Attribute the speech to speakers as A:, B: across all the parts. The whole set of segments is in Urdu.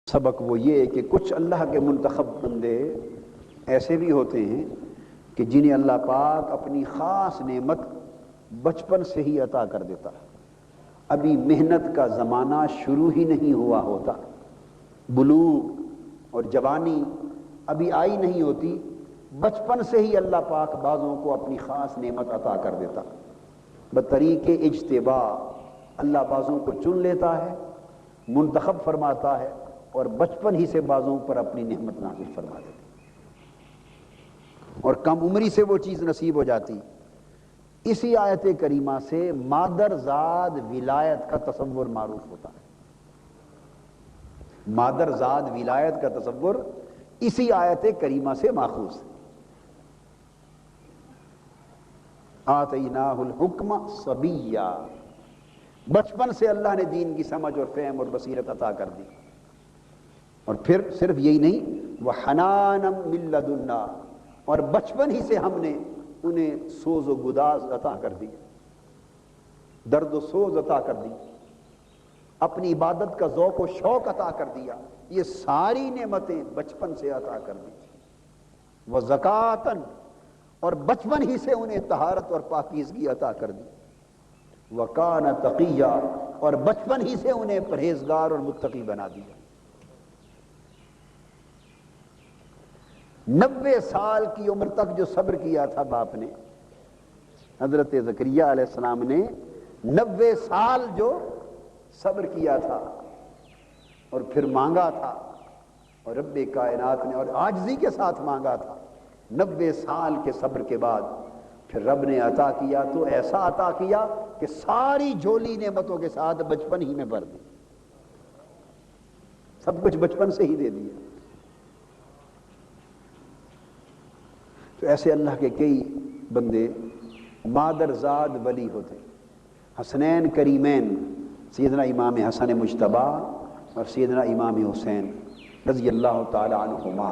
A: سبق وہ یہ کہ کچھ اللہ کے منتخب بندے ایسے بھی ہوتے ہیں کہ جنہیں اللہ پاک اپنی خاص نعمت بچپن سے ہی عطا کر دیتا ہے۔ ابھی محنت کا زمانہ شروع ہی نہیں ہوا ہوتا، بلوغ اور جوانی ابھی آئی نہیں ہوتی، بچپن سے ہی اللہ پاک بعضوں کو اپنی خاص نعمت عطا کر دیتا۔ بطریق اجتباء اللہ بعضوں کو چن لیتا ہے، منتخب فرماتا ہے اور بچپن ہی سے بعضوں پر اپنی نعمت نازل فرما دیتا اور کم عمری سے وہ چیز نصیب ہو جاتی۔ اسی آیت کریمہ سے مادر زاد ولایت کا تصور معروف ہوتا ہے۔ مادر زاد ولایت کا تصور اسی آیت کریمہ سے ماخوذ ہے۔ آتیناہ الحکم صبیا، بچپن سے اللہ نے دین کی سمجھ اور فہم اور بصیرت عطا کر دی۔ اور پھر صرف یہی نہیں، وحنانا من لدنا، اور بچپن ہی سے ہم نے انہیں سوز و گداز عطا کر دی، درد و سوز عطا کر دی، اپنی عبادت کا ذوق و شوق عطا کر دیا۔ یہ ساری نعمتیں بچپن سے عطا کر دی۔ وزکاتن، اور بچپن ہی سے انہیں طہارت اور پاکیزگی عطا کر دی۔ وکان تقیا، اور بچپن ہی سے انہیں پرہیزگار اور متقی بنا دیا۔ 90 سال کی عمر تک جو صبر کیا تھا باپ نے، حضرت زکریہ علیہ السلام نے 90 سال جو صبر کیا تھا اور پھر مانگا تھا، اور رب کائنات نے اور عاجزی کے ساتھ مانگا تھا، 90 سال کے صبر کے بعد پھر رب نے عطا کیا تو ایسا عطا کیا کہ ساری جھولی نعمتوں کے ساتھ بچپن ہی میں بھر دی، سب کچھ بچپن سے ہی دے دیا۔ تو ایسے اللہ کے کئی بندے مادر زاد ولی ہوتے۔ حسنین کریمین سیدنا امام حسن مجتبی اور سیدنا امام حسین رضی اللہ تعالی عنہما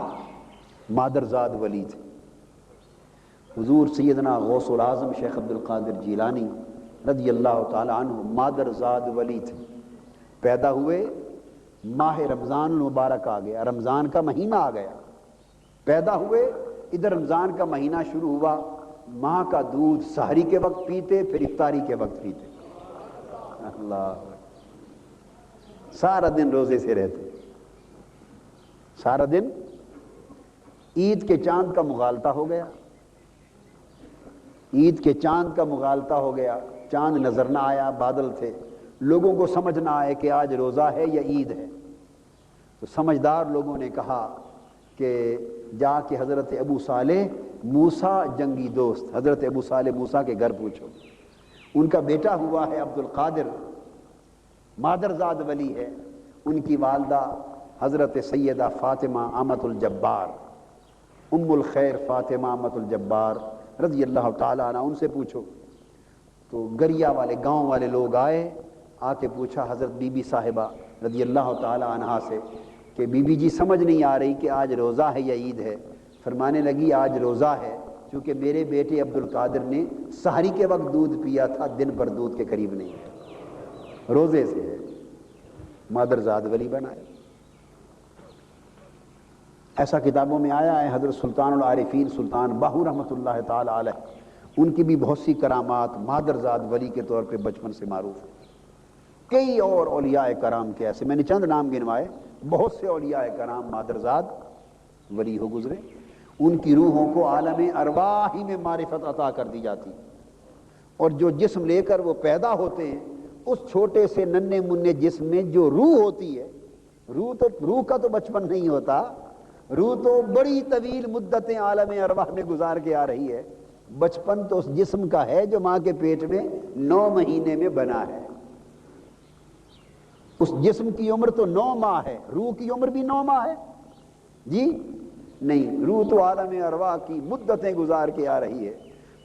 A: مادر زاد ولی تھے۔ حضور سیدنا غوث العظم شیخ عبد القادر جیلانی رضی اللہ تعالی عنہ مادر زاد ولی تھے۔ پیدا ہوئے، ماہ رمضان المبارک آ گیا، رمضان کا مہینہ آ گیا، پیدا ہوئے، ادھر رمضان کا مہینہ شروع ہوا، ماں کا دودھ سحری کے وقت پیتے، پھر افطاری کے وقت پیتے، اللہ، سارا دن روزے سے رہتے، سارا دن۔ عید کے چاند کا مغالطہ ہو گیا، عید کے چاند کا مغالطہ ہو گیا، چاند نظر نہ آیا، بادل تھے، لوگوں کو سمجھ نہ آئے کہ آج روزہ ہے یا عید ہے، تو سمجھدار لوگوں نے کہا کہ جا کے حضرت ابو صالح موسیٰ جنگی دوست، حضرت ابو صالح موسیٰ کے گھر پوچھو، ان کا بیٹا ہوا ہے عبد القادر، مادر زاد ولی ہے، ان کی والدہ حضرت سیدہ فاطمہ امۃ الجبار، ام الخیر فاطمہ امۃ الجبار رضی اللہ تعالیٰ عنہ، ان سے پوچھو۔ تو گریا والے گاؤں والے لوگ آئے، آ کے پوچھا حضرت بی بی صاحبہ رضی اللہ تعالیٰ عنہ سے کہ بی بی جی سمجھ نہیں آ رہی کہ آج روزہ ہے یا عید ہے؟ فرمانے لگی آج روزہ ہے، چونکہ میرے بیٹے عبد القادر نے سحری کے وقت دودھ پیا تھا، دن پر دودھ کے قریب نہیں ہے، روزے سے ہے، مادر زاد ولی بنائے۔ ایسا کتابوں میں آیا ہے۔ حضرت سلطان العارفین سلطان باہو رحمۃ اللہ تعالی علیہ، ان کی بھی بہت سی کرامات مادر زاد ولی کے طور پہ بچپن سے معروف ہیں۔ کئی اور اولیاء کرام کے ایسے، میں نے چند نام گنوائے، بہت سے اولیاء کرام مادر زاد ولی ہو گزرے، ان کی روحوں کو عالم ارواح ہی میں معرفت عطا کر دی جاتی، اور جو جسم لے کر وہ پیدا ہوتے ہیں، اس چھوٹے سے ننھے منھے جسم میں جو روح ہوتی ہے، روح کا تو بچپن نہیں ہوتا، روح تو بڑی طویل مدتیں عالم ارواح میں گزار کے آ رہی ہے، بچپن تو اس جسم کا ہے جو ماں کے پیٹ میں 9 مہینے میں بنا ہے۔ اس جسم کی عمر تو 9 ماہ ہے، روح کی عمر بھی 9 ماہ ہے جی نہیں، روح تو عالم ارواح کی مدتیں گزار کے آ رہی ہے۔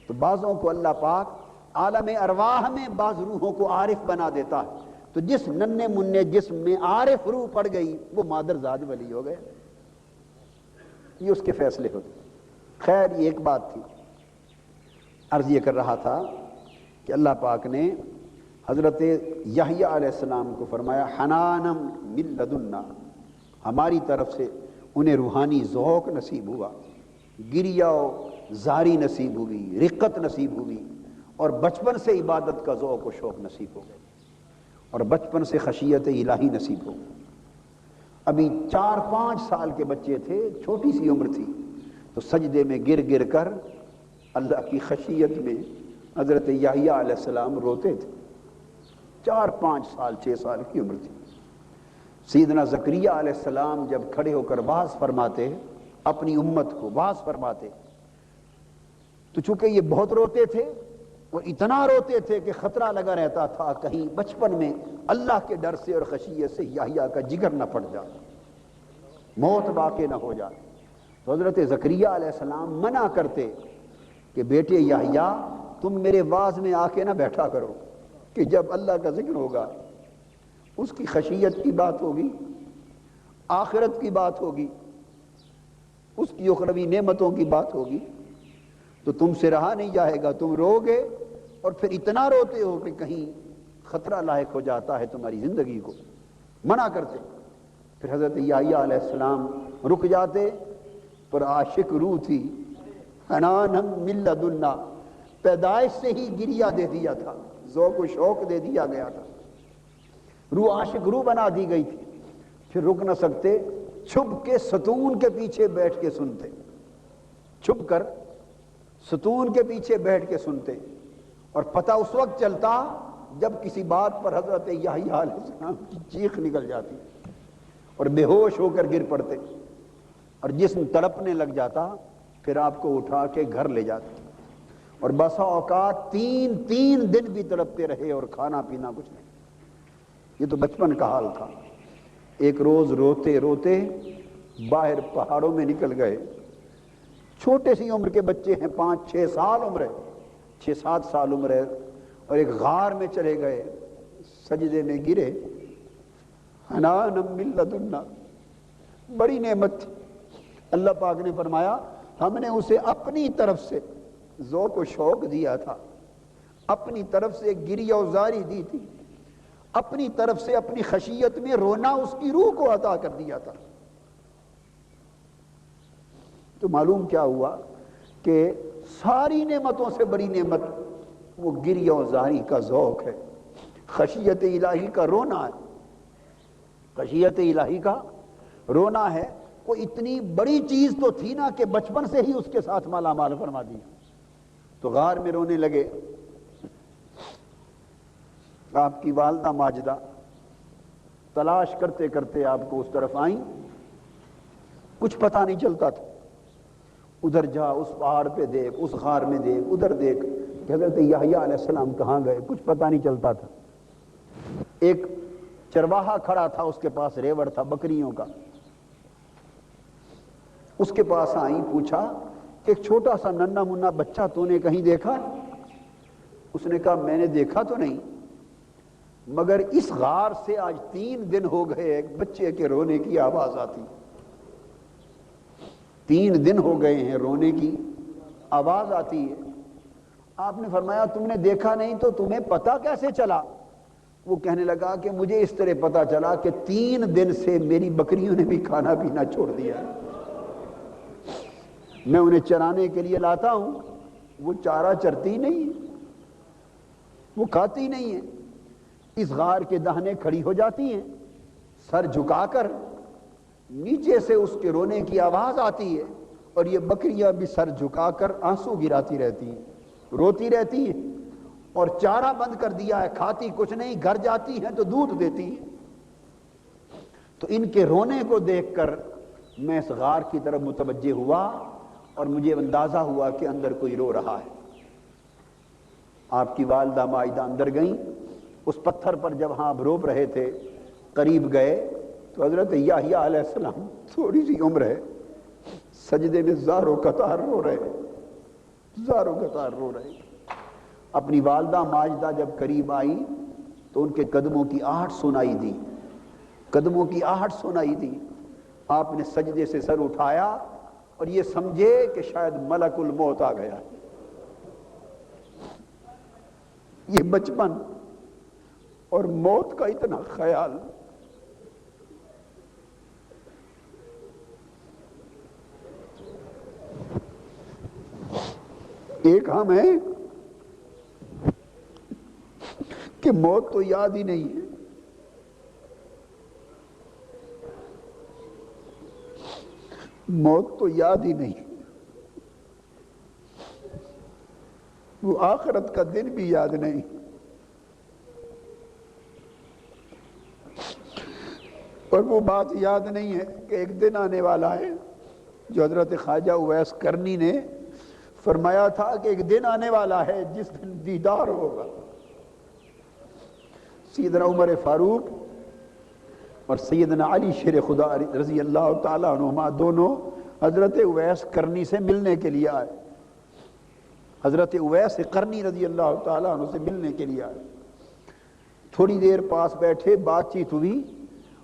A: تو بعضوں کو اللہ پاک عالم ارواح میں بعض روحوں کو عارف بنا دیتا ہے، تو جس ننھے منھے جسم میں عارف روح پڑ گئی وہ مادر زاد ولی ہو گئے، یہ اس کے فیصلے ہوتے۔ خیر یہ ایک بات تھی، عرض یہ کر رہا تھا کہ اللہ پاک نے حضرت یحییٰ علیہ السلام کو فرمایا حنانم من لدنا، ہماری طرف سے انہیں روحانی ذوق نصیب ہوا، گریہ و زاری نصیب ہوئی، رقت نصیب ہوئی، اور بچپن سے عبادت کا ذوق و شوق نصیب ہو گئے، اور بچپن سے خشیت الہی نصیب ہو گئی۔ ابھی 4-5 سال کے بچے تھے، چھوٹی سی عمر تھی، تو سجدے میں گر گر کر اللہ کی خشیت میں حضرت یحییٰ علیہ السلام روتے تھے۔ 4-5 سال 6 سال کی عمر تھی۔ سیدنا زکریا علیہ السلام جب کھڑے ہو کر واعظ فرماتے، اپنی امت کو واعظ فرماتے، تو چونکہ یہ بہت روتے تھے، وہ اتنا روتے تھے کہ خطرہ لگا رہتا تھا کہیں بچپن میں اللہ کے ڈر سے اور خشیت سے یحییٰ کا جگر نہ پھٹ جائے، موت واقع نہ ہو جائے۔ تو حضرت زکریا علیہ السلام منع کرتے کہ بیٹے یحییٰ تم میرے واعظ میں آ کے نہ بیٹھا کرو، کہ جب اللہ کا ذکر ہوگا، اس کی خشیت کی بات ہوگی، آخرت کی بات ہوگی، اس کی اخروی نعمتوں کی بات ہوگی، تو تم سے رہا نہیں جائے گا، تم رو گے اور پھر اتنا روتے ہو کہ کہیں خطرہ لاحق ہو جاتا ہے تمہاری زندگی کو، منع کرتے۔ پھر حضرت یحییٰ علیہ السلام رک جاتے، پر عاشق روح تھی، حنانم من لدنا، پیدائش سے ہی گریہ دے دیا تھا، ذوق و شوق دے دیا گیا تھا، روح عاشق روح بنا دی گئی تھی۔ پھر رک نہ سکتے، چھپ کے ستون کے پیچھے بیٹھ کے سنتے، چھپ کر ستون کے پیچھے بیٹھ کے سنتے، اور پتہ اس وقت چلتا جب کسی بات پر حضرت یحییٰ علیہ السلام کی چیخ نکل جاتی اور بے ہوش ہو کر گر پڑتے، اور جسم تڑپنے لگ جاتا، پھر آپ کو اٹھا کے گھر لے جاتے، اور بسا اوقات 3 دن بھی تڑپتے رہے اور کھانا پینا کچھ نہیں۔ یہ تو بچپن کا حال تھا۔ ایک روز روتے روتے باہر پہاڑوں میں نکل گئے، چھوٹے سی عمر کے بچے ہیں، 5-6 سال عمر ہے، 6-7 سال عمر ہے، اور ایک غار میں چلے گئے، سجدے میں گرے، حنانم من لدنا، بڑی نعمت تھی۔ اللہ پاک نے فرمایا ہم نے اسے اپنی طرف سے ذوق و شوق دیا تھا، اپنی طرف سے گریہ و زاری دی تھی، اپنی طرف سے اپنی خشیت میں رونا اس کی روح کو عطا کر دیا تھا۔ تو معلوم کیا ہوا کہ ساری نعمتوں سے بڑی نعمت وہ گریہ و زاری کا ذوق ہے، خشیت الہی کا رونا ہے، خشیت الہی کا رونا ہے۔ کوئی اتنی بڑی چیز تو تھی نا کہ بچپن سے ہی اس کے ساتھ مالا مال فرما دی۔ تو غار میں رونے لگے، آپ کی والدہ ماجدہ تلاش کرتے کرتے آپ کو اس طرف آئیں، کچھ پتہ نہیں چلتا تھا، ادھر جا، اس پہاڑ پہ دیکھ، اس غار میں دیکھ، ادھر دیکھ، کہ حضرت یحییٰ علیہ السلام کہاں گئے، کچھ پتہ نہیں چلتا تھا۔ ایک چرواہا کھڑا تھا، اس کے پاس ریوڑ تھا بکریوں کا، اس کے پاس آئیں، پوچھا کہ ایک چھوٹا سا ننھا منا بچہ تو نے کہیں دیکھا؟ اس نے کہا میں نے دیکھا تو نہیں، مگر اس غار سے آج 3 دن ہو گئے ایک بچے کے رونے کی آواز آتی، 3 دن ہو گئے ہیں رونے کی آواز آتی ہے۔ آپ نے فرمایا تم نے دیکھا نہیں تو تمہیں پتہ کیسے چلا؟ وہ کہنے لگا کہ مجھے اس طرح پتہ چلا کہ 3 دن سے میری بکریوں نے بھی کھانا پینا چھوڑ دیا، میں انہیں چرانے کے لیے لاتا ہوں، وہ چارہ چرتی نہیں، وہ کھاتی نہیں ہے، اس غار کے دہنے کھڑی ہو جاتی ہیں، سر جھکا کر، نیچے سے اس کے رونے کی آواز آتی ہے، اور یہ بکریاں بھی سر جھکا کر آنسو گراتی رہتی ہیں، روتی رہتی ہیں، اور چارہ بند کر دیا ہے، کھاتی کچھ نہیں، گھر جاتی ہیں تو دودھ دیتی ہیں۔ تو ان کے رونے کو دیکھ کر میں اس غار کی طرف متوجہ ہوا، اور مجھے اندازہ ہوا کہ اندر کوئی رو رہا ہے۔ آپ کی والدہ ماجدہ اندر گئیں، اس پتھر پر جب آپ رو رہے تھے قریب گئے تو حضرت یحییٰ علیہ السلام تھوڑی سی عمر ہے، سجدے میں زار و قطار رو رہے، زار و قطار رو رہے۔ اپنی والدہ ماجدہ جب قریب آئی تو ان کے قدموں کی آہٹ سنائی دی، قدموں کی آہٹ سنائی دی۔ آپ نے سجدے سے سر اٹھایا اور یہ سمجھے کہ شاید ملک الموت آ گیا۔ یہ بچپن اور موت کا اتنا خیال ایک ہم ہیں کہ موت تو یاد ہی نہیں ہے. موت تو یاد ہی نہیں. وہ آخرت کا دن بھی یاد نہیں. اور وہ بات یاد نہیں ہے کہ ایک دن آنے والا ہے جو حضرت خواجہ اویس کرنی نے فرمایا تھا کہ ایک دن آنے والا ہے جس دن دیدار ہوگا. سیدنا عمر فاروق اور سیدنا علی شیر خدا رضی اللہ تعالیٰ عنہما دونوں حضرت اویس کرنی سے ملنے کے لیے آئے. حضرت اویس کرنی رضی اللہ تعالیٰ عنہ سے ملنے کے لیے آئے. تھوڑی دیر پاس بیٹھے، بات چیت ہوئی،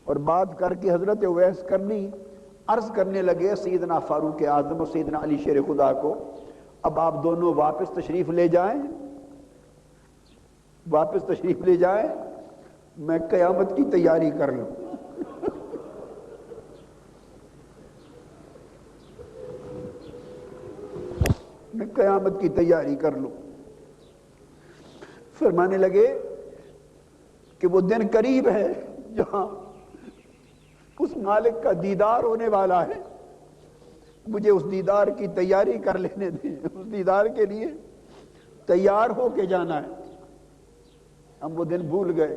A: اور بات کر کے حضرت اویس کرنی عرض کرنے لگے سیدنا فاروق اعظم اور سیدنا علی شیر خدا کو، اب آپ دونوں واپس تشریف لے جائیں، واپس تشریف لے جائیں، میں قیامت کی تیاری کر لوں. میں قیامت کی تیاری کر لوں. فرمانے لگے کہ وہ دن قریب ہے جہاں اس مالک کا دیدار ہونے والا ہے، مجھے اس دیدار کی تیاری کر لینے دیں، اس دیدار کے لیے تیار ہو کے جانا ہے. ہم وہ دن بھول گئے،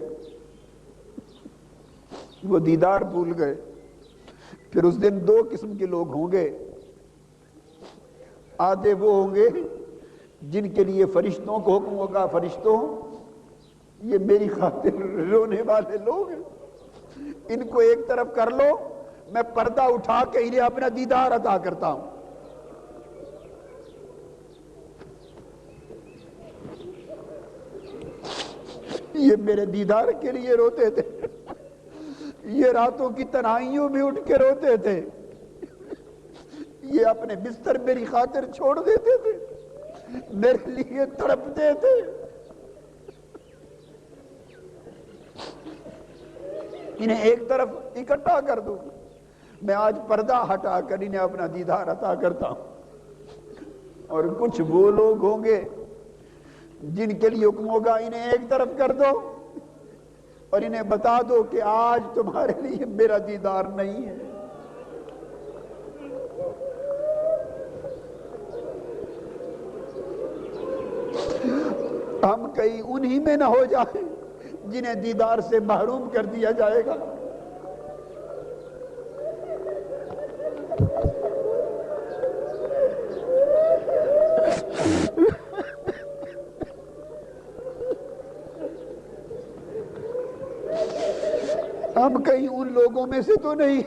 A: وہ دیدار بھول گئے. پھر اس دن دو قسم کے لوگ ہوں گے. آدھے وہ ہوں گے جن کے لیے فرشتوں کو حکم ہوگا، فرشتوں یہ میری خاطر رونے والے لوگ ہیں، ان کو ایک طرف کر لو، میں پردہ اٹھا کے انہیں اپنا دیدار عطا کرتا ہوں. یہ میرے دیدار کے لیے روتے تھے، یہ راتوں کی تنہائیوں میں اٹھ کے روتے تھے، یہ اپنے بستر میری خاطر چھوڑ دیتے تھے، میرے لیے تڑپتے تھے. انہیں ایک طرف اکٹھا کر دوں، میں آج پردہ ہٹا کر انہیں اپنا دیدار عطا کرتا ہوں. اور کچھ وہ لوگ ہوں گے جن کے لیے حکم ہوگا انہیں ایک طرف کر دو اور انہیں بتا دو کہ آج تمہارے لیے میرا دیدار نہیں ہے. ہم کہیں انہی میں نہ ہو جائیں جنہیں دیدار سے محروم کر دیا جائے گا. ہم کہیں ان لوگوں میں سے تو نہیں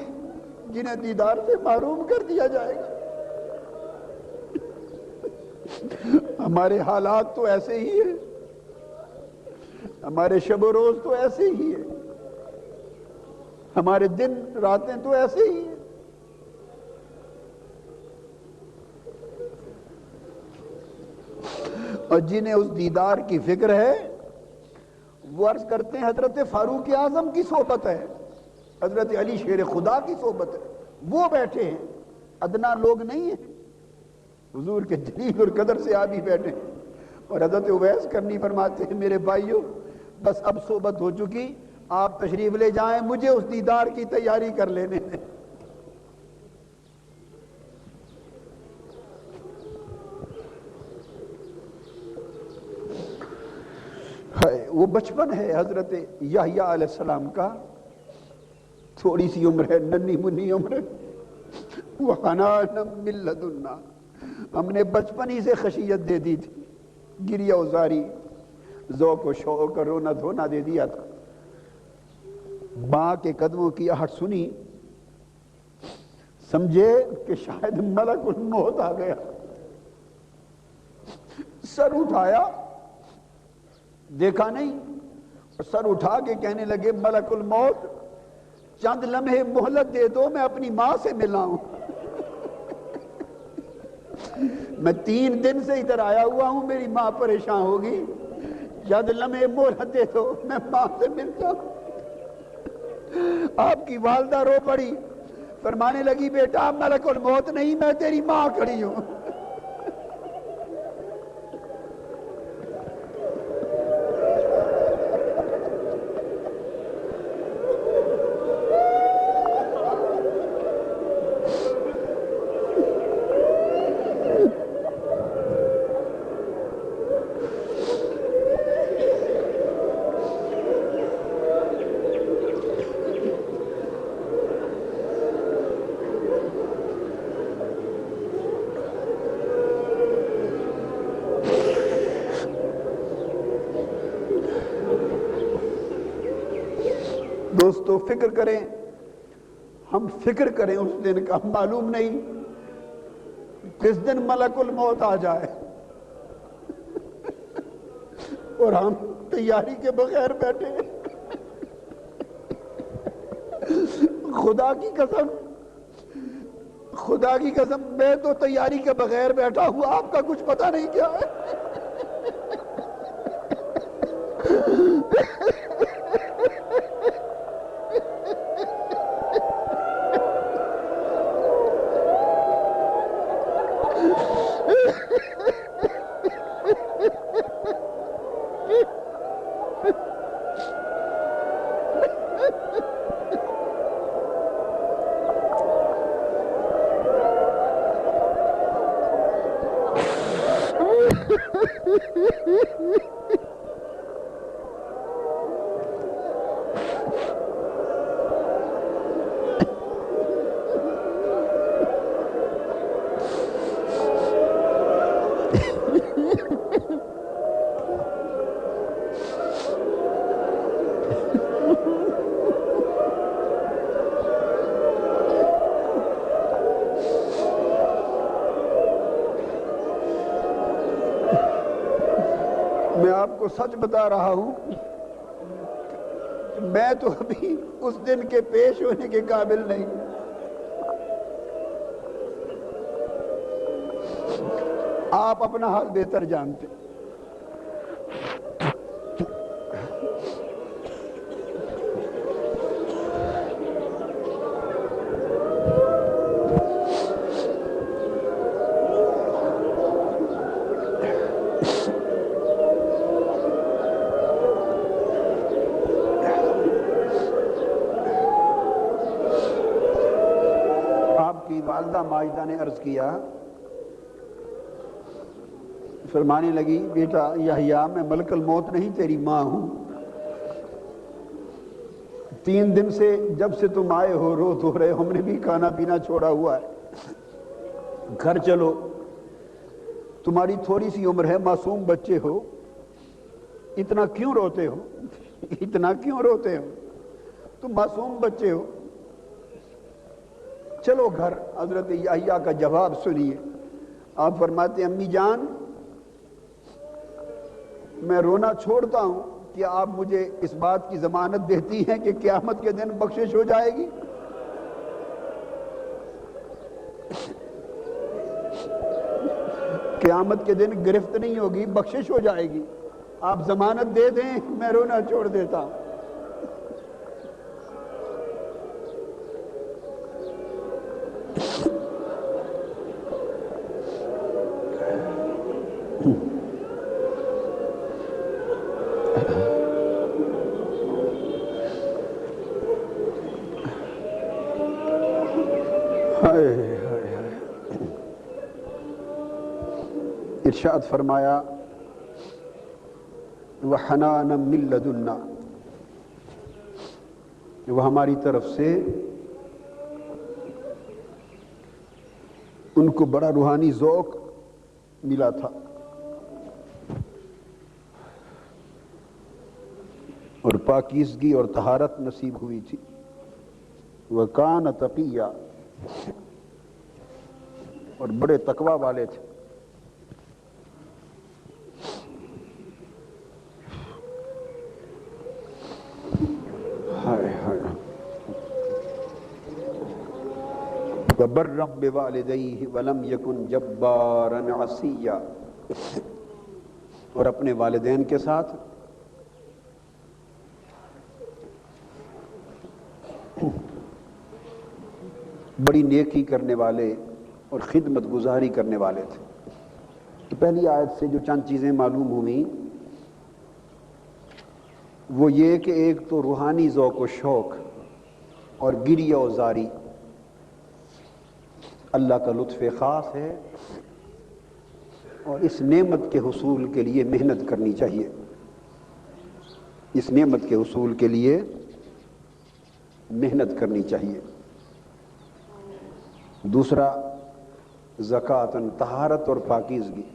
A: جنہیں دیدار سے محروم کر دیا جائے گا. ہمارے حالات تو ایسے ہی ہیں، ہمارے شب و روز تو ایسے ہی ہیں، ہمارے دن راتیں تو ایسے ہی ہیں. اور جنہیں اس دیدار کی فکر ہے وہ عرض کرتے ہیں حضرت فاروق اعظم کی صحبت ہے، حضرت علی شیر خدا کی صحبت ہے، وہ بیٹھے ہیں، ادنا لوگ نہیں ہیں، حضور کے جلیل اور قدر سے آدھی بیٹھے ہیں. اور حضرت اویس کرنی فرماتے ہیں میرے بھائیوں بس اب صحبت ہو چکی، آپ تشریف لے جائیں، مجھے اس دیدار کی تیاری کر لینے دیں. وہ بچپن ہے حضرت یحییٰ علیہ السلام کا، تھوڑی سی عمر ہے، ننھی منھی عمر ہے. وَحَنَانًا مِن لَّدُنَّا، ہم نے بچپن ہی سے خشیت دے دی تھی، گریہ و زاری، ذوق و شوق اور رونا دھونا دے دیا تھا. ماں کے قدموں کی آہٹ سنی، سمجھے کہ شاید ملک الموت آ گیا. سر اٹھایا، دیکھا نہیں، اور سر اٹھا کے کہنے لگے ملک الموت چند لمحے مہلت دے دو، میں اپنی ماں سے ملا ہوں. میں 3 دن سے ادھر آیا ہوا ہوں، میری ماں پریشان ہوگی، چند لمحے مہلت دے دو، میں ماں سے ملتا ہوں. آپ کی والدہ رو پڑی، فرمانے لگی بیٹا ملک الموت نہیں، میں تیری ماں کھڑی ہوں. دوستو فکر کریں، ہم فکر کریں اس دن کا، معلوم نہیں کس دن ملک الموت آ جائے اور ہم تیاری کے بغیر بیٹھے۔ خدا کی قسم میں تو تیاری کے بغیر بیٹھا ہوا، آپ کا کچھ پتہ نہیں کیا ہے۔ میں آپ کو سچ بتا رہا ہوں، میں تو ابھی اس دن کے پیش ہونے کے قابل نہیں۔ آپ اپنا حال بہتر جانتے۔ والدہ ماجدہ نے عرض کیا، فرمانے لگی بیٹا یحییٰ میں ملک الموت نہیں تیری ماں ہوں، 3 دن سے جب سے تم آئے ہو رو دھو رہے، ہم نے بھی کھانا پینا چھوڑا ہوا ہے، گھر چلو، تمہاری تھوڑی سی عمر ہے، معصوم بچے ہو، اتنا کیوں روتے ہو، اتنا کیوں روتے ہو، تم معصوم بچے ہو، چلو گھر۔ حضرت یحییٰ کا جواب سنیے، آپ فرماتے ہیں امی جان میں رونا چھوڑتا ہوں، کیا آپ مجھے اس بات کی ضمانت دیتی ہیں کہ قیامت کے دن بخشش ہو جائے گی؟ قیامت کے دن گرفت نہیں ہوگی، بخشش ہو جائے گی، آپ ضمانت دے دیں میں رونا چھوڑ دیتا ہوں۔ ارشاد فرمایا وَحَنَانًا مِن لَدُنَّا، وہ ہماری طرف سے ان کو بڑا روحانی ذوق ملا تھا اور پاکیزگی اور طہارت نصیب ہوئی تھی، وَكَانَ تَقِيًّا، اور بڑے تقوی والے تھے۔ وَبَرًّا بِوَالِدَيْهِ وَلَمْ يَكُنْ جَبَّارًا عَصِيًّا، اور اپنے والدین کے ساتھ بڑی نیکی کرنے والے اور خدمت گزاری کرنے والے تھے۔ تو پہلی آیت سے جو چند چیزیں معلوم ہوئیں وہ یہ کہ ایک تو روحانی ذوق و شوق اور گریہ و زاری اللہ کا لطف خاص ہے، اور اس نعمت کے حصول کے لیے محنت کرنی چاہیے، اس نعمت کے حصول کے لیے محنت کرنی چاہیے۔ دوسرا زکوٰۃ، طہارت اور پاکیزگی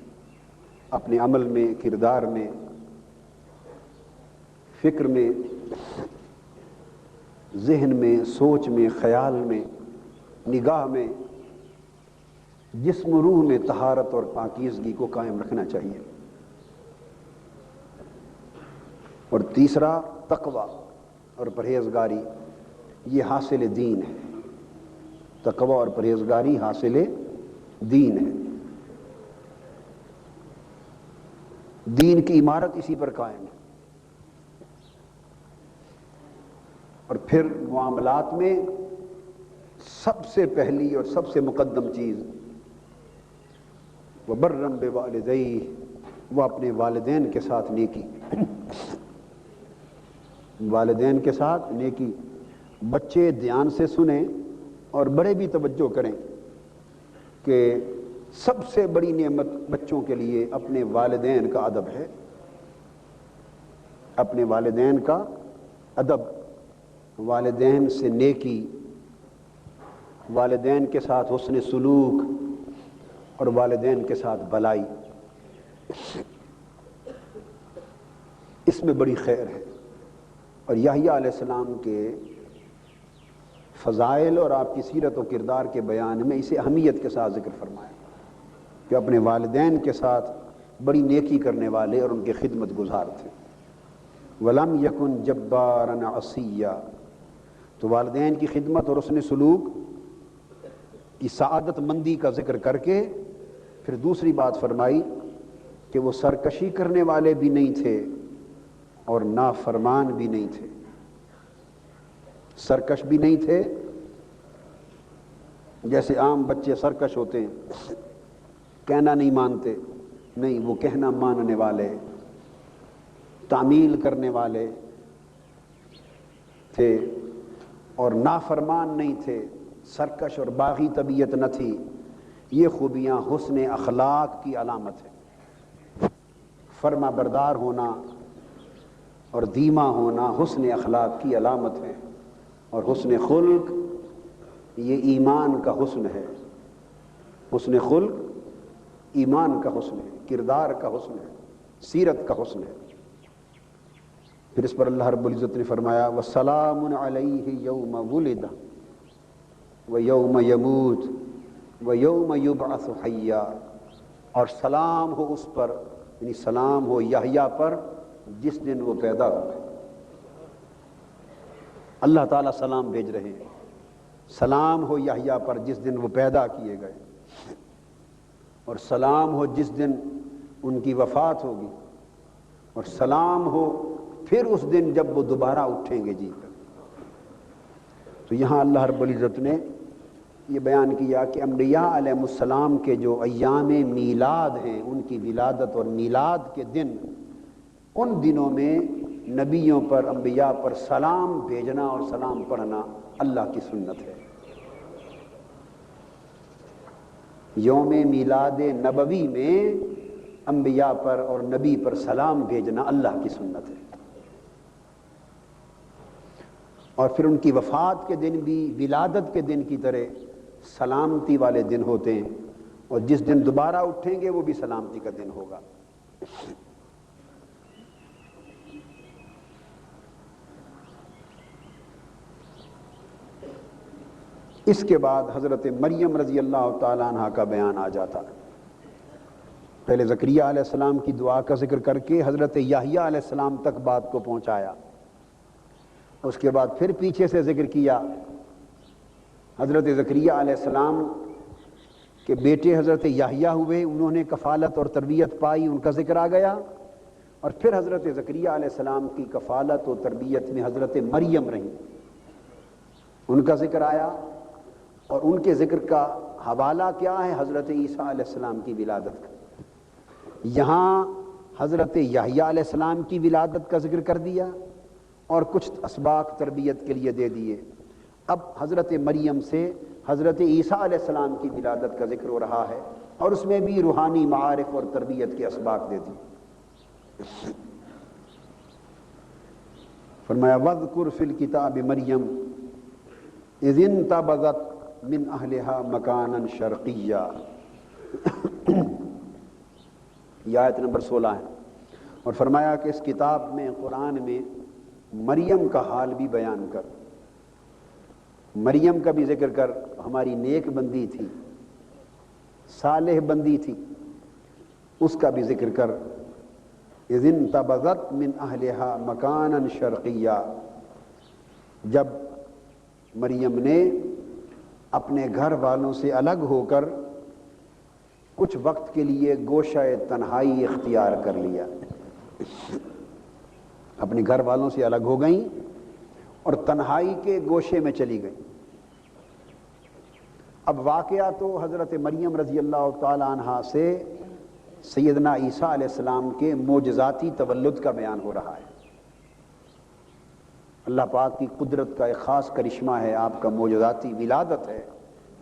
A: اپنے عمل میں، کردار میں، فکر میں، ذہن میں، سوچ میں، خیال میں، نگاہ میں، جسم و روح میں طہارت اور پاکیزگی کو قائم رکھنا چاہیے۔ اور تیسرا تقوی اور پرہیزگاری، یہ حاصل دین ہے۔ تقوی اور پرہیزگاری حاصل دین ہے۔ دین کی عمارت اسی پر قائم ہے۔ اور پھر معاملات میں سب سے پہلی اور سب سے مقدم چیز وَبَرًّا بِوَالِدَيْهِ، وہ اپنے والدین کے ساتھ نیکی، والدین کے ساتھ نیکی۔ بچے دھیان سے سنیں اور بڑے بھی توجہ کریں کہ سب سے بڑی نعمت بچوں کے لیے اپنے والدین کا ادب ہے، اپنے والدین کا ادب، والدین سے نیکی، والدین کے ساتھ حسن سلوک اور والدین کے ساتھ بھلائی، اس میں بڑی خیر ہے۔ اور یحییٰ علیہ السلام کے فضائل اور آپ کی سیرت و کردار کے بیان میں اسے اہمیت کے ساتھ ذکر فرمایا کہ اپنے والدین کے ساتھ بڑی نیکی کرنے والے اور ان کے خدمت گزار تھے۔ وَلَمْ يَكُنْ جَبَّارًا عَصِيًّا، تو والدین کی خدمت اور حسن سلوک کی سعادت مندی کا ذکر کر کے پھر دوسری بات فرمائی کہ وہ سرکشی کرنے والے بھی نہیں تھے اور نافرمان بھی نہیں تھے۔ سرکش بھی نہیں تھے، جیسے عام بچے سرکش ہوتے ہیں، کہنا نہیں مانتے، نہیں، وہ کہنا ماننے والے، تعمیل کرنے والے تھے، اور نافرمان نہیں تھے، سرکش اور باغی طبیعت نہ تھی۔ یہ خوبیاں حسن اخلاق کی علامت ہے۔ فرما بردار ہونا اور دھیما ہونا حسن اخلاق کی علامت ہے، اور حسن خلق یہ ایمان کا حسن ہے۔ حسن خلق ایمان کا حسن ہے، کردار کا حسن ہے، سیرت کا حسن ہے۔ پھر اس پر اللہ رب العزت نے فرمایا وَسَلَامٌ عَلَيْهِ يَوْمَ وُلِدَ وَيَوْمَ يَمُوتُ وَيَوْمَ يُبْعَثُ حَيًّا، اور سلام ہو اس پر، یعنی سلام ہو یحییٰ پر جس دن وہ پیدا ہوئے۔ اللہ تعالیٰ سلام بھیج رہے ہیں، سلام ہو یحییٰ پر جس دن وہ پیدا کیے گئے، اور سلام ہو جس دن ان کی وفات ہوگی، اور سلام ہو پھر اس دن جب وہ دوبارہ اٹھیں گے جی کر۔ تو یہاں اللہ رب العزت نے یہ بیان کیا کہ انبیاء علیہ السلام کے جو ایام میلاد ہیں، ان کی ولادت اور میلاد کے دن، ان دنوں میں نبیوں پر، انبیاء پر سلام بھیجنا اور سلام پڑھنا اللہ کی سنت ہے۔ یوم میلاد نبوی میں انبیاء پر اور نبی پر سلام بھیجنا اللہ کی سنت ہے۔ اور پھر ان کی وفات کے دن بھی ولادت کے دن کی طرح سلامتی والے دن ہوتے ہیں، اور جس دن دوبارہ اٹھیں گے وہ بھی سلامتی کا دن ہوگا۔ اس کے بعد حضرت مریم رضی اللہ تعالیٰ عنہ کا بیان آ جاتا ہے۔ پہلے زکریہ علیہ السلام کی دعا کا ذکر کر کے حضرت یحییٰ علیہ السلام تک بات کو پہنچایا، اس کے بعد پھر پیچھے سے ذکر کیا حضرت زکریہ علیہ السلام کے بیٹے حضرت یحییٰ ہوئے، انہوں نے کفالت اور تربیت پائی، ان کا ذکر آ گیا، اور پھر حضرت زکریہ علیہ السلام کی کفالت و تربیت میں حضرت مریم رہیں، ان کا ذکر آیا، اور ان کے ذکر کا حوالہ کیا ہے؟ حضرت عیسیٰ علیہ السلام کی ولادت کا۔ یہاں حضرت یحییٰ علیہ السلام کی ولادت کا ذکر کر دیا اور کچھ اسباق تربیت کے لیے دے دیے۔ اب حضرت مریم سے حضرت عیسیٰ علیہ السلام کی ولادت کا ذکر ہو رہا ہے، اور اس میں بھی روحانی معارف اور تربیت کے اسباق دے دیے۔ فرمایا وَاذْكُرْ فِي الْكِتَابِ مریم اذ انتبذت من اہلہا مکانا شرقیا، یہ آیت نمبر 16 ہے۔ اور فرمایا کہ اس کتاب میں، قرآن میں، مریم کا حال بھی بیان کر مریم کا بھی ذکر کر، ہماری نیک بندی تھی، صالح بندی تھی، اس کا بھی ذکر کر۔ اذ انتبذت من اہلہا مکانا شرقیا، جب مریم نے اپنے گھر والوں سے الگ ہو کر کچھ وقت کے لیے گوشہ تنہائی اختیار کر لیا، اپنے گھر والوں سے الگ ہو گئیں اور تنہائی کے گوشے میں چلی گئیں۔ اب واقعہ تو حضرت مریم رضی اللہ تعالی عنہا سے سیدنا عیسیٰ علیہ السلام کے معجزاتی تولد کا بیان ہو رہا ہے۔ اللہ پاک کی قدرت کا ایک خاص کرشمہ ہے، آپ کا معجزاتی ولادت ہے،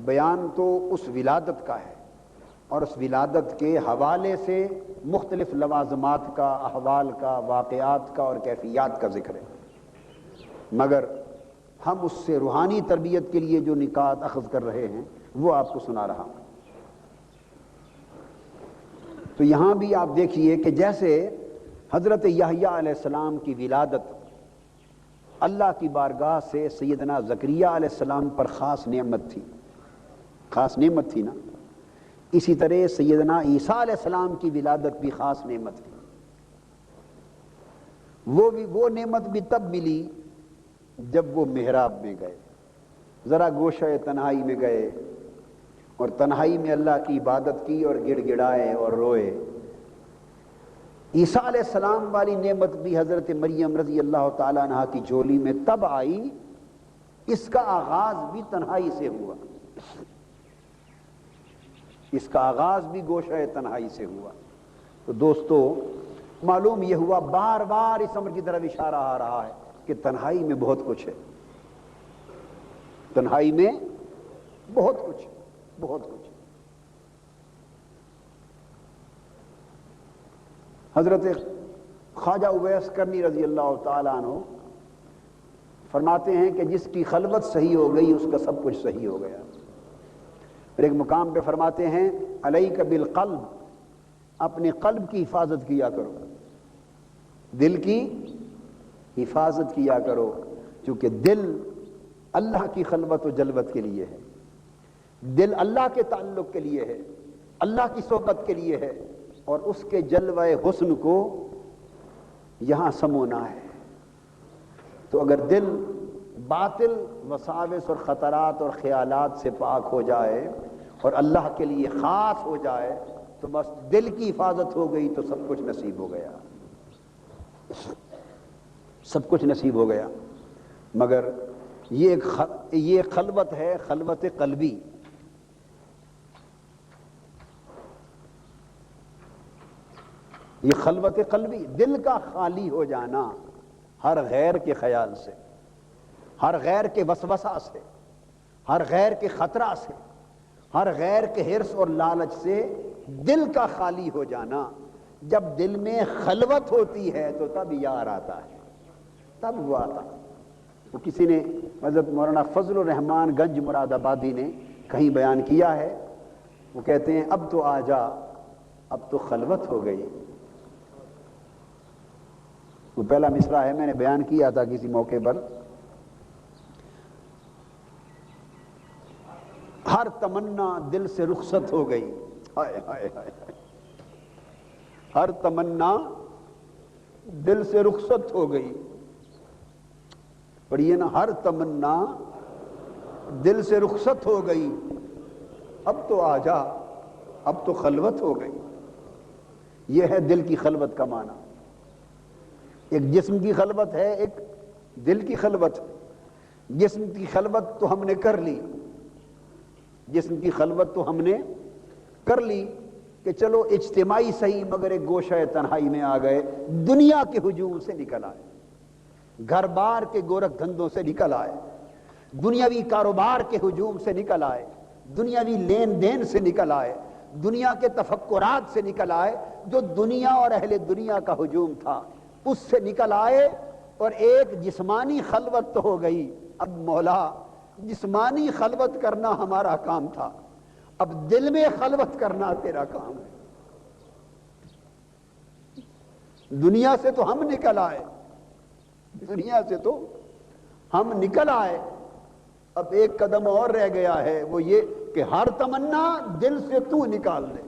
A: بیان تو اس ولادت کا ہے، اور اس ولادت کے حوالے سے مختلف لوازمات کا، احوال کا، واقعات کا اور کیفیات کا ذکر ہے، مگر ہم اس سے روحانی تربیت کے لیے جو نکات اخذ کر رہے ہیں وہ آپ کو سنا رہا ہوں۔ تو یہاں بھی آپ دیکھیے کہ جیسے حضرت یحییٰ علیہ السلام کی ولادت اللہ کی بارگاہ سے سیدنا زکریا علیہ السلام پر خاص نعمت تھی نا، اسی طرح سیدنا عیسیٰ علیہ السلام کی ولادت بھی خاص نعمت تھی۔ وہ نعمت بھی تب ملی جب وہ محراب میں گئے، ذرا گوشہ تنہائی میں گئے اور تنہائی میں اللہ کی عبادت کی اور گڑ گڑائے اور روئے۔ عیسیٰ علیہ السلام والی نعمت بھی حضرت مریم رضی اللہ تعالیٰ عنہ کی جھولی میں تب آئی، اس کا آغاز بھی تنہائی سے ہوا، اس کا آغاز بھی گوشہ تنہائی سے ہوا۔ تو دوستو معلوم یہ ہوا، بار بار اس امر کی طرف اشارہ آ رہا ہے کہ تنہائی میں بہت کچھ ہے، تنہائی میں بہت کچھ، بہت کچھ۔ حضرت خواجہ اویس کرنی رضی اللہ تعالیٰ عنہ فرماتے ہیں کہ جس کی خلوت صحیح ہو گئی اس کا سب کچھ صحیح ہو گیا۔ پھر ایک مقام پہ فرماتے ہیں علیک بالقلب، اپنے قلب کی حفاظت کیا کرو، دل کی حفاظت کیا کرو، کیونکہ دل اللہ کی خلوت و جلوت کے لیے ہے، دل اللہ کے تعلق کے لیے ہے، اللہ کی صحبت کے لیے ہے، اور اس کے جلوہ حسن کو یہاں سمونا ہے۔ تو اگر دل باطل وساوس اور خطرات اور خیالات سے پاک ہو جائے اور اللہ کے لیے خاص ہو جائے تو بس دل کی حفاظت ہو گئی تو سب کچھ نصیب ہو گیا، سب کچھ نصیب ہو گیا۔ مگر یہ خلوت ہے، خلوت قلبی۔ یہ خلوت قلبی، دل کا خالی ہو جانا ہر غیر کے خیال سے، ہر غیر کے وسوسہ سے، ہر غیر کے خطرہ سے، ہر غیر کے حرص اور لالچ سے دل کا خالی ہو جانا۔ جب دل میں خلوت ہوتی ہے تو تب یار آتا ہے، تب وہ آتا ہے۔ وہ کسی نے، حضرت مولانا فضل الرحمان گنج مراد آبادی نے کہیں بیان کیا ہے، وہ کہتے ہیں اب تو آ جا، اب تو خلوت ہو گئی۔ وہ پہلا مصرع ہے، میں نے بیان کیا تھا کسی موقع پر، ہر تمنا دل سے رخصت ہو گئی، ہائے ہائے ہائے، ہر تمنا دل سے رخصت ہو گئی۔ پڑھیے نا، ہر تمنا دل سے رخصت ہو گئی، اب تو آ جا، اب تو خلوت ہو گئی۔ یہ ہے دل کی خلوت کا معنی۔ ایک جسم کی خلوت ہے، ایک دل کی خلوت۔ جسم کی خلوت تو ہم نے کر لی، جسم کی خلوت تو ہم نے کر لی کہ چلو اجتماعی صحیح مگر ایک گوشہ تنہائی میں آ گئے، دنیا کے ہجوم سے نکل آئے، گھر بار کے گورکھ دھندوں سے نکل آئے، دنیاوی کاروبار کے ہجوم سے نکل آئے، دنیاوی لین دین سے نکل آئے، دنیا کے تفکرات سے نکل آئے، جو دنیا اور اہل دنیا کا ہجوم تھا اس سے نکل آئے، اور ایک جسمانی خلوت تو ہو گئی۔ اب مولا جسمانی خلوت کرنا ہمارا کام تھا، اب دل میں خلوت کرنا تیرا کام ہے۔ دنیا سے تو ہم نکل آئے، دنیا سے تو ہم نکل آئے، اب ایک قدم اور رہ گیا ہے، وہ یہ کہ ہر تمنا دل سے تو نکال دے،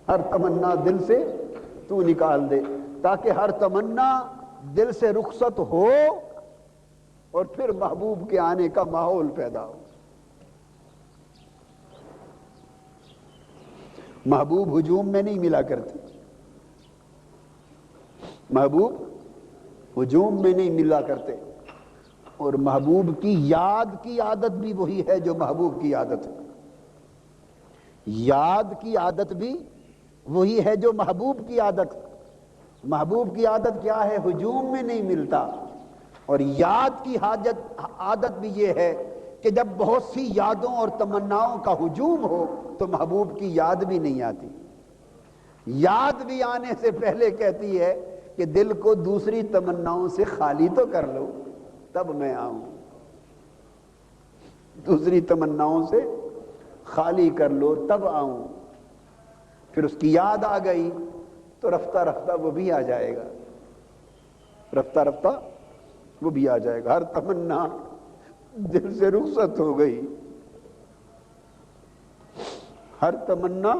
A: ہر تمنا دل سے تو نکال دے، تاکہ ہر تمنا دل سے رخصت ہو اور پھر محبوب کے آنے کا ماحول پیدا ہو۔ محبوب ہجوم میں نہیں ملا کرتے، محبوب ہجوم میں نہیں ملا کرتے، اور محبوب کی یاد کی عادت بھی وہی ہے جو محبوب کی عادت ہے، یاد کی عادت بھی وہی ہے جو محبوب کی عادت ہے۔ محبوب کی عادت کیا ہے؟ ہجوم میں نہیں ملتا، اور یاد کی عادت بھی یہ ہے کہ جب بہت سی یادوں اور تمناؤں کا ہجوم ہو تو محبوب کی یاد بھی نہیں آتی، یاد بھی آنے سے پہلے کہتی ہے کہ دل کو دوسری تمناؤں سے خالی تو کر لو تب میں آؤں، دوسری تمناؤں سے خالی کر لو تب آؤں۔ پھر اس کی یاد آ گئی تو رفتہ رفتہ وہ بھی آ جائے گا، رفتہ رفتہ وہ بھی آ جائے گا۔ ہر تمنا دل سے رخصت ہو گئی، ہر تمنا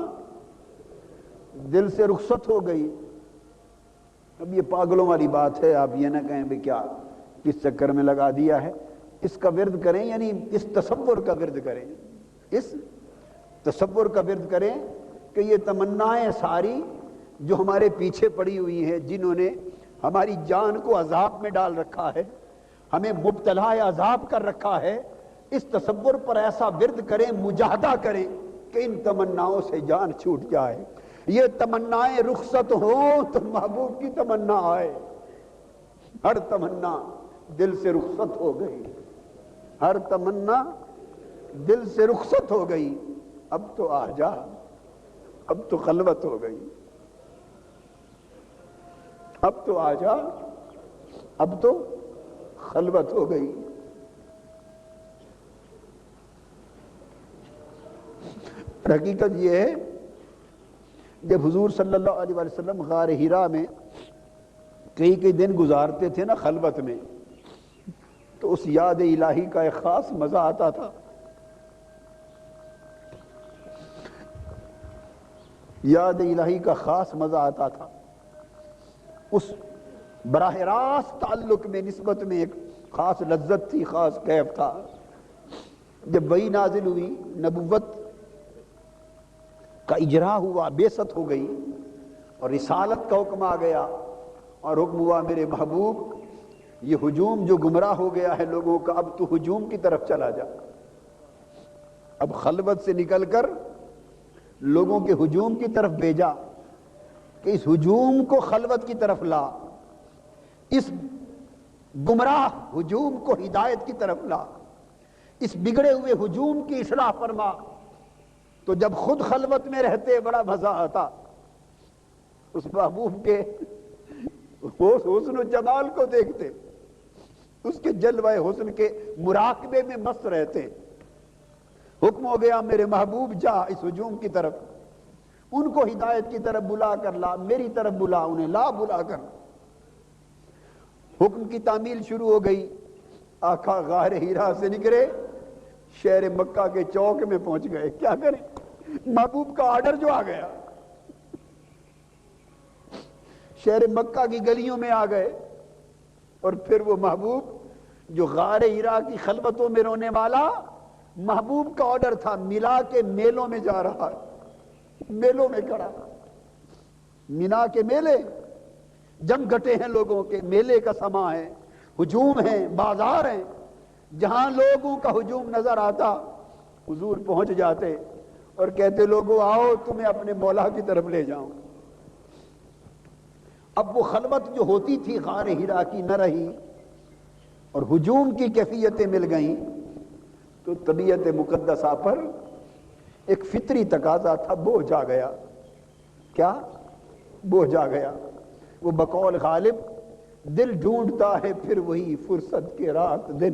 A: دل سے رخصت ہو گئی۔ اب یہ پاگلوں والی بات ہے، آپ یہ نہ کہیں بھی کیا کس چکر میں لگا دیا ہے، اس کا ورد کریں، یعنی اس تصور کا ورد کریں، اس تصور کا ورد کریں کہ یہ تمنائیں ساری جو ہمارے پیچھے پڑی ہوئی ہیں، جنہوں نے ہماری جان کو عذاب میں ڈال رکھا ہے، ہمیں مبتلا عذاب کر رکھا ہے، اس تصور پر ایسا ورد کریں، مجاہدہ کریں کہ ان تمناؤں سے جان چھوٹ جائے، یہ تمنائیں رخصت ہوں تو محبوب کی تمنا آئے۔ ہر تمنا دل سے رخصت ہو گئی، ہر تمنا دل سے رخصت ہو گئی، اب تو آ جا، اب تو خلوت ہو گئی، اب تو آ جا، اب تو خلوت ہو گئی۔ حقیقت یہ ہے جب حضور صلی اللہ علیہ وسلم غار حرا میں کئی دن گزارتے تھے نا خلوت میں، تو اس یاد الہی کا ایک خاص مزہ آتا تھا۔ یاد الہی کا خاص مزہ آتا تھا، اس براہ راست تعلق میں، نسبت میں ایک خاص لذت تھی، خاص کیف تھا۔ جب وحی نازل ہوئی، نبوت کا اجرا ہوا، بعثت ہو گئی اور رسالت کا حکم آ گیا، اور حکم ہوا میرے محبوب یہ ہجوم جو گمراہ ہو گیا ہے لوگوں کا، اب تو ہجوم کی طرف چلا جا، اب خلوت سے نکل کر لوگوں کے ہجوم کی طرف بھیجا کہ اس ہجوم کو خلوت کی طرف لا، اس گمراہ ہجوم کو ہدایت کی طرف لا، اس بگڑے ہوئے ہجوم کی اصلاح فرما۔ تو جب خود خلوت میں رہتے بڑا مزہ آتا، اس محبوب کے حسن و جمال کو دیکھتے، اس کے جلوہ حسن کے مراقبے میں مست رہتے۔ حکم ہو گیا میرے محبوب جا اس ہجوم کی طرف، ان کو ہدایت کی طرف بلا کر لا، میری طرف بلا، انہیں لا بلا کر۔ حکم کی تعمیل شروع ہو گئی، آقا غار حرا سے نکلے، شہر مکہ کے چوک میں پہنچ گئے۔ کیا کریں، محبوب کا آرڈر جو آ گیا، شہر مکہ کی گلیوں میں آ گئے، اور پھر وہ محبوب جو غار حرا کی خلوتوں میں رونے والا، محبوب کا آرڈر تھا، ملا کے میلوں میں جا رہا ہے، میلوں میں کھڑا، مینا کے میلے جم گھٹے ہیں لوگوں کے، میلے کا سما ہے، ہجوم ہے، بازار ہیں، جہاں لوگوں کا ہجوم نظر آتا حضور پہنچ جاتے اور کہتے لوگوں آؤ تمہیں اپنے مولا کی طرف لے جاؤں۔ اب وہ خلوت جو ہوتی تھی غار حرا کی نہ رہی، اور ہجوم کی کیفیتیں مل گئیں، تو طبیعت مقدسہ پر ایک فطری تقاضا تھا، بوجھ آ گیا۔ کیا بوجھ آ گیا؟ وہ بقول غالب دل ڈھونڈتا ہے پھر وہی فرصت کے رات دن،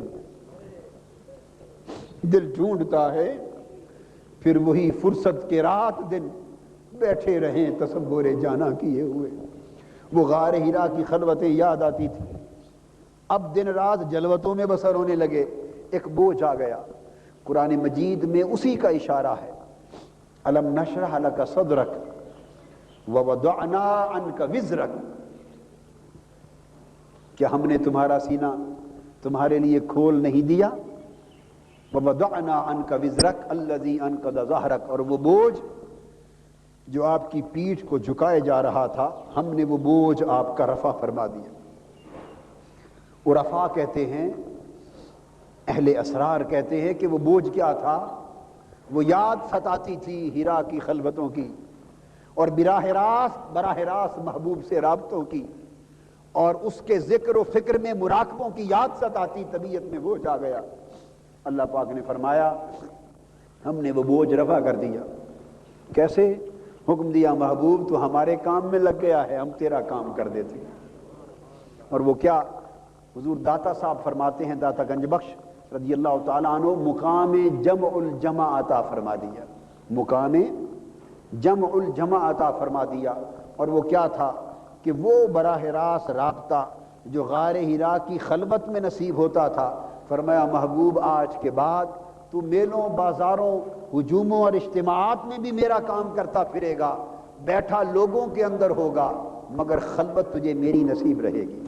A: دل ڈھونڈتا ہے پھر وہی فرصت کے رات دن، بیٹھے رہیں تصور جانا کیے ہوئے۔ وہ غار حرا کی خلوتیں یاد آتی تھی، اب دن رات جلوتوں میں بسر ہونے لگے، ایک بوجھ آ گیا۔ قرآن مجید میں اسی کا اشارہ ہے، الم نشرح لک صدرک ووضعنا عنک وزرک، کہ ہم نے تمہارا سینہ تمہارے لیے کھول نہیں دیا، ووضعنا عنک وزرک الذی انقض ظہرک، اور وہ بوجھ جو آپ کی پیٹھ کو جھکائے جا رہا تھا ہم نے وہ بوجھ آپ کا رفع فرما دیا۔ عرفاء کہتے ہیں، اہل اسرار کہتے ہیں کہ وہ بوجھ کیا تھا؟ وہ یاد ستاتی تھی ہیرا کی خلوتوں کی، اور براہ راست محبوب سے رابطوں کی، اور اس کے ذکر و فکر میں مراقبوں کی یاد ستاتی، طبیعت میں بوجھ آ گیا۔ اللہ پاک نے فرمایا ہم نے وہ بوجھ رفع کر دیا۔ کیسے؟ حکم دیا محبوب تو ہمارے کام میں لگ گیا ہے، ہم تیرا کام کر دیتے ہیں۔ اور وہ کیا؟ حضور داتا صاحب فرماتے ہیں، داتا گنج بخش رضی اللہ تعالیٰ عنہ، مقام جمع الجمع عطا فرما دیا، مقام جمع الجمع عطا فرما دیا۔ اور وہ کیا تھا کہ وہ براہ راست رابطہ جو غار ہرا کی خلوت میں نصیب ہوتا تھا، فرمایا محبوب آج کے بعد تو میلوں بازاروں ہجوموں اور اجتماعات میں بھی میرا کام کرتا پھرے گا، بیٹھا لوگوں کے اندر ہوگا، مگر خلوت تجھے میری نصیب رہے گی۔